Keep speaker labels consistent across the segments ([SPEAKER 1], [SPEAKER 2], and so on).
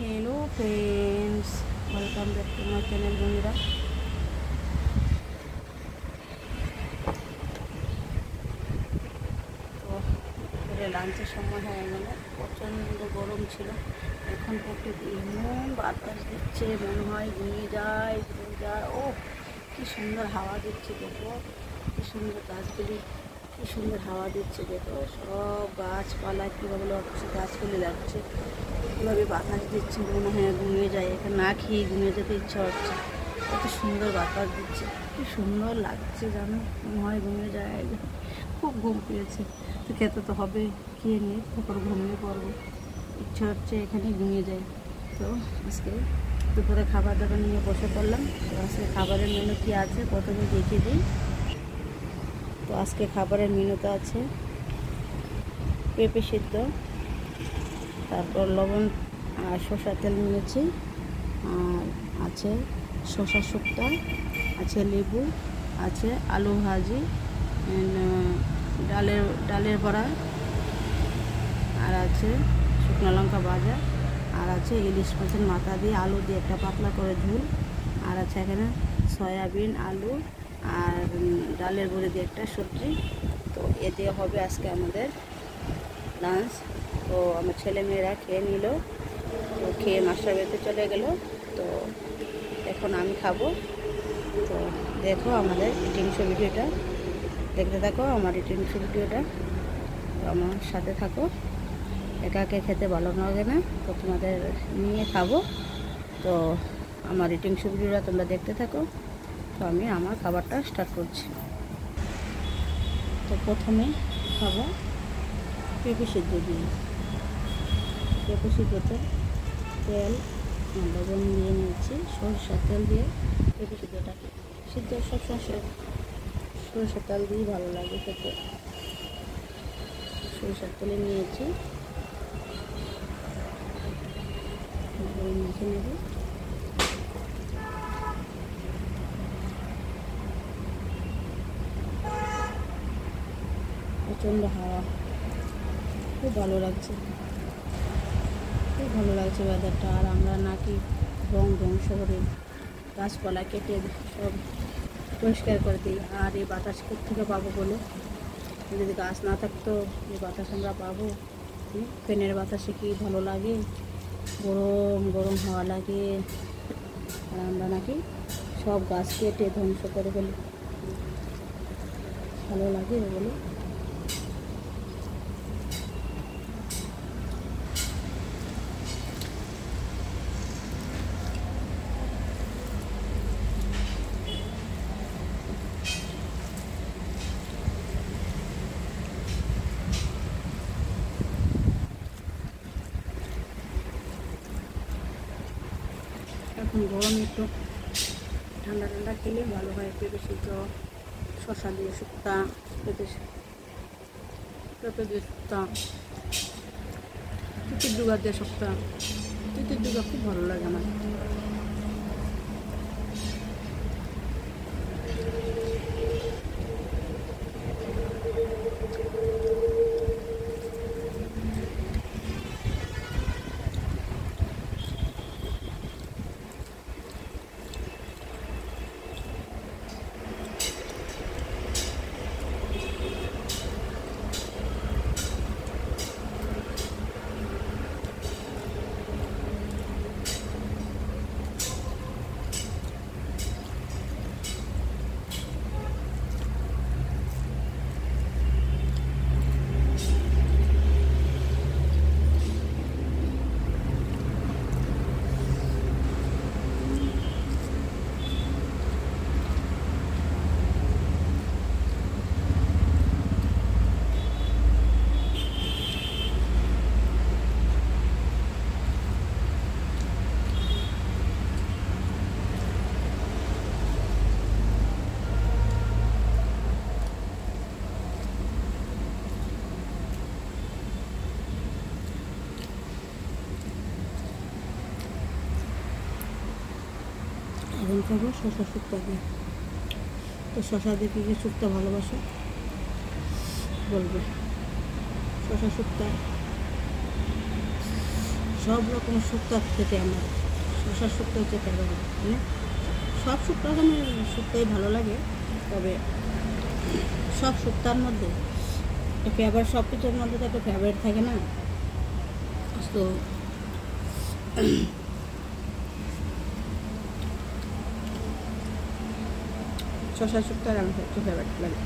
[SPEAKER 1] Hello friends, welcome back to my channel बंधुरा। तो लांचেर समय হয়ে গেল। প্রচণ্ড গরম ছিল। এখন প্রকৃতি এমন বাতাস দিচ্ছে, মনে হয় ঘুমিয়ে যায়। ও কি সুন্দর হাওয়া দিচ্ছে, দেখো কি সুন্দর গাছগুলি, কি সুন্দর হাওয়া দিচ্ছে। দেখো সব গাছপালা কীভাবে লাগছে, গাছগুলি লাগছে, কীভাবে বাতাস দিচ্ছে, মনে হয় ঘুমিয়ে যায়। এখানে না খেয়ে ঘুমিয়ে যেতে ইচ্ছা হচ্ছে, কত সুন্দর বাতাস দিচ্ছে, কি সুন্দর লাগছে জানো, মনে হয় ঘুমিয়ে যায়। খুব ঘুম পেয়েছে, তো খেতে তো হবে, খেয়ে নিয়ে তারপর ঘুমিয়ে পড়বো। ইচ্ছা হচ্ছে এখানে ঘুমিয়ে যায়। তো আজকে দুপুরে খাবার দাবার নিয়ে বসে পড়লাম। তো আজকে খাবারের মেনু কী আছে প্রথমে দেখিয়ে দিই। তো আজকে খাবারের মেনুতে আছে পেঁপে সিদ্ধ, তারপর লবণ আর সরষের তেল নিয়েছি, আর আছে শসা শুক্তা, আছে লেবু, আছে আলু ভাজি, ডালের বড়া, আর আছে শুকনো লঙ্কা ভাজা, আর আছে ইলিশ মাছের মাথা দিয়ে আলু দিয়ে একটা পাতলা করে ঝোল, আর আছে এখানে সয়াবিন আলু আর ডালের বড়ি দিয়ে একটা সবজি। তো এ দিয়ে হবে আজকে আমাদের লাঞ্চ। তো আমার ছেলে মেয়েরা খেয়ে নিল, তো খেয়ে মাস্টার বাড়িতে চলে গেল। তো এখন আমি খাবো। তো দেখো আমাদের ইটিং শো ভিডিওটা, দেখতে থাকো আমার ইটিং শো ভিডিওটা, আমার সাথে থাকো। একা একা খেতে ভালো লাগে না, তো তোমাদের নিয়ে খাবো। তো আমার ইটিং শো ভিডিওটা তোমরা দেখতে থাকো। তো আমি আমার খাবারটা স্টার্ট করছি। তো প্রথমে খাবো পেঁপে সিদ্ধ দিয়ে। পেঁপে সিদ্ধতে তেল লবণ দিয়ে নিয়েছি, সরষের তেল দিয়ে পেঁপে সিদ্ধটা সিদ্ধ সবসময় সরষের তেল দিয়ে ভালো লাগে খেতে। সরষের তেলে নিয়েছি, মেখে নেব। প্রচণ্ড হাওয়া, খুব ভালো লাগছে, খুব ভালো লাগছে ওয়েদারটা। আর আমরা নাকি রং শহরে গাছপালা কেটে সব পরিষ্কার করে দিই, আর এই বাতাস কোত্থেকে পাবো বলো? যদি গাছ না থাকতো এই বাতাস আমরা পাবো? ফ্যানের বাতাসে কি ভালো লাগে, গরম গরম হাওয়া লাগে। আর আমরা নাকি সব গাছ কেটে ধ্বংস করে ফেলি, ভালো লাগে বলো? এখন গরম, একটু ঠান্ডা ঠান্ডা খেলে ভালো হয়। পেঁপে সিদ্ধ, শসা দিয়ে শুক্তা, পেঁপে দিয়ে শুক্তা, তিতির ডুগা দিয়ে শুক্তা, তিতির ডুগা খুব ভালো লাগে আমার। এখন খাবো শসা শুক্তা দিয়ে। তো শসা দিয়ে কী শুক্তা ভালোবাসো বলবে? শসা শুক্তা সব রকম শুক্তার থেকে আমার শশার শুক্তো হচ্ছে ফেভারিট। মানে সব শুক্তো রকমের শুক্তোই ভালো লাগে, তবে সব শুক্তার মধ্যে একটা ফেভারিট, সব কিছুর মধ্যে তো একটা ফেভারিট থাকে না। তো শশার শুক্তো আমার একটু ফেভারিট লাগে।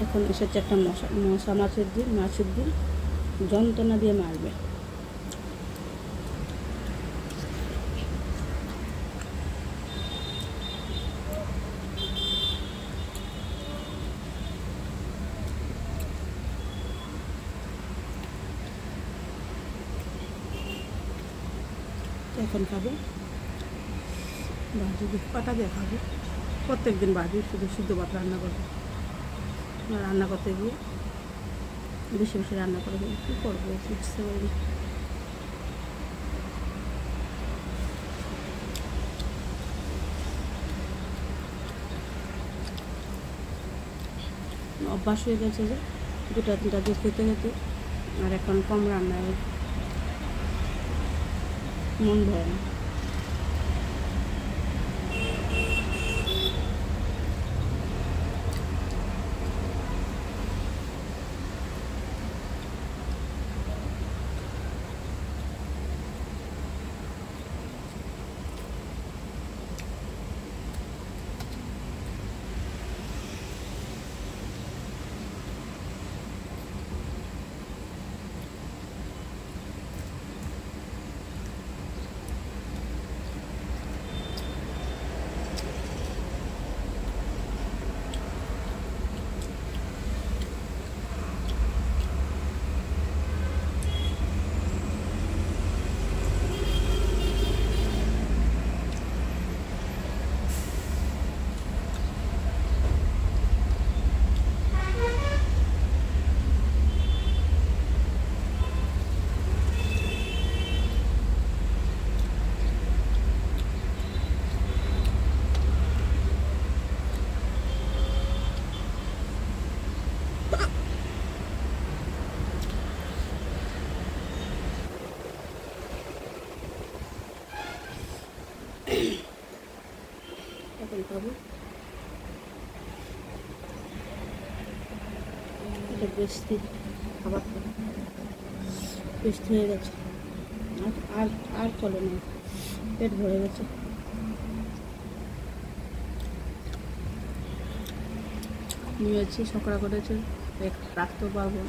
[SPEAKER 1] এখন এসেছে একটা মশা মাছের দিন যন্ত্রণা দিয়ে মারবে। এখন খাবো ভাজি দিয়ে, পাটা দিয়ে খাবো। প্রত্যেক দিন ভাজি, শুধু সিদ্ধ ভাত রান্না করবো। রান্না করতে গিয়ে বেশি বেশি রান্না করে কী করবো বুঝতে পারি। অভ্যাস হয়ে গেছে যে 2-3টা দিয়ে খেতে খেতে, আর এখন কম রান্নায় মন ভরে না। এখন খাবো এটা বেশি খাবার, বেশি হয়ে গেছে, আর আর চলে না, পেট ভরে গেছে। নিয়েছি, সকড়া করেছে, রাখতেও পারবো।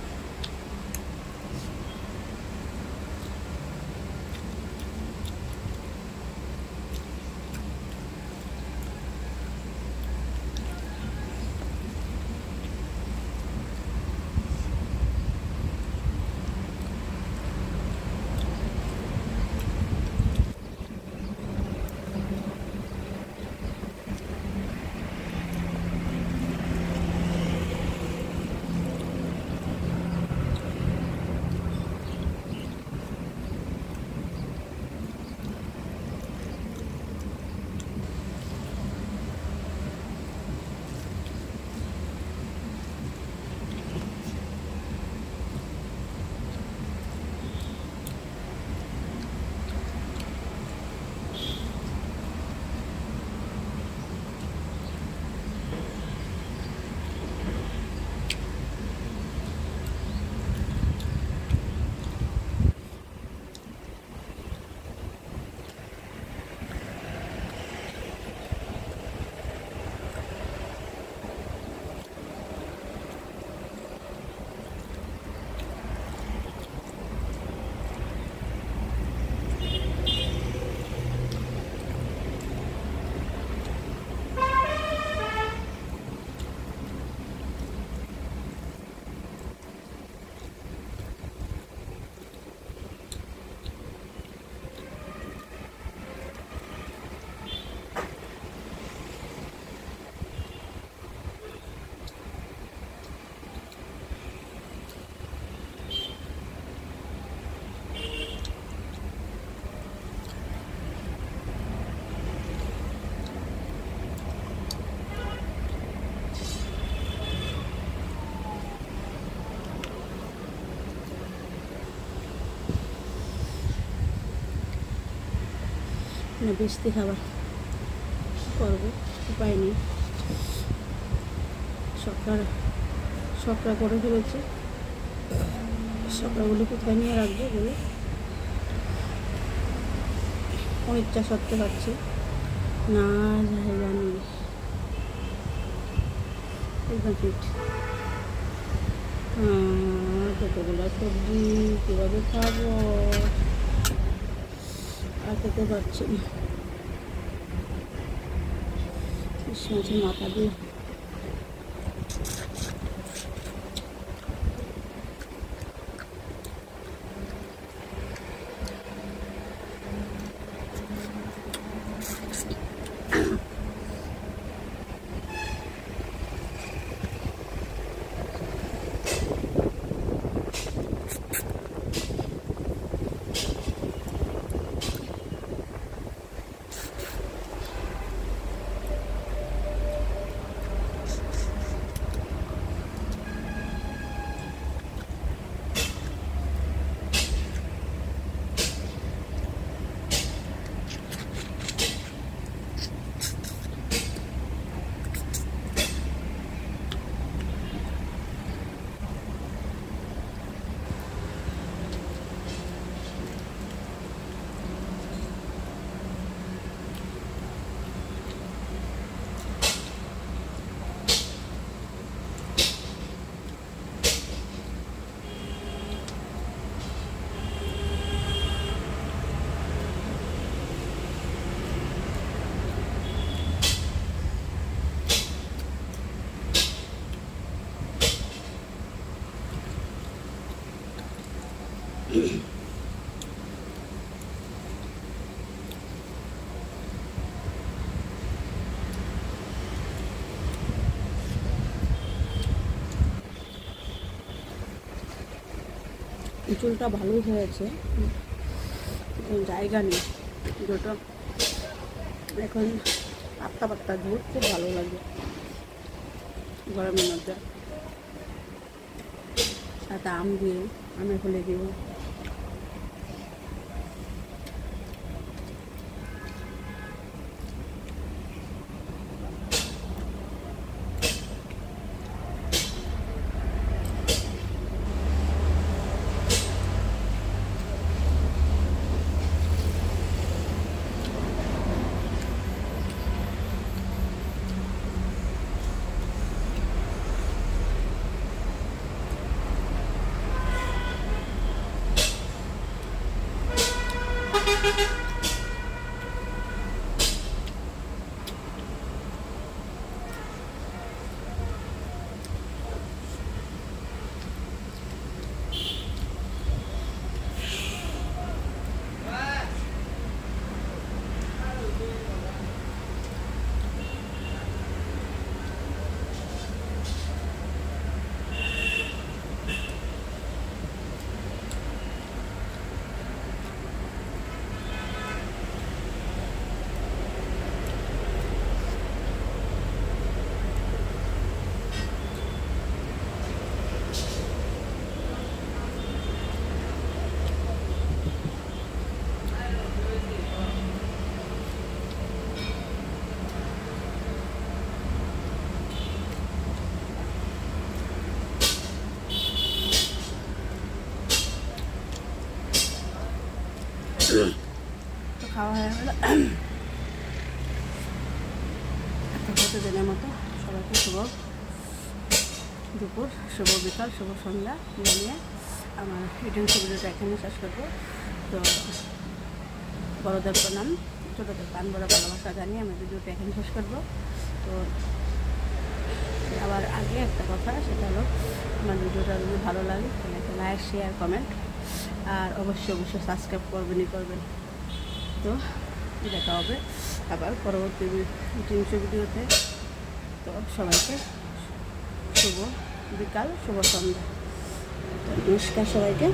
[SPEAKER 1] না বেশি খাবার করবো, উপায় নেই। শকরা করে ফেলেছি, শকরাগুলি কোথায় নিয়ে রাখবো বলে অনিচ্ছা সত্ত্বে পাচ্ছি না, জায়গা নেই। একদম ফিট। কতগুলো সবজি কীভাবে খাবো আর খেতে পারছি না। মাছের মাথা দিয়ে চুলটা ভালোই হয়েছে, জায়গা নেই। দুটো এখন পাত্তা পাত্তা ঝুল খুব ভালো লাগে গরমের মধ্যে। সাথে আম দিয়ে আমের ফলে দিব। তো খাওয়া হয়ে গেল। প্রতিদিনের মতো সবাইকে শুভ দুপুর, শুভ বিকাল, শুভ সন্ধ্যা জানিয়ে আমার ইউটিউব ভিডিওটা এখানে শেষ করবো। তো বড়দের প্রণাম, ছোটোদের প্রাণ বড় ভালোবাসা জানিয়ে আমি ভিডিওটা এখানে শেষ করবো। তো আবার আগে একটা কথা, সেটা হলো আমার ভিডিওটা যদি ভালো লাগে তাহলে একটা লাইক, শেয়ার, কমেন্ট আর অবশ্যই সাবস্ক্রাইব করবেন। তো দেখা হবে আবার পরবর্তী ভিডিওতে। তো সবাইকে শুভ বিকাল, শুভ সন্ধ্যা। তো নমস্কার সবাইকে।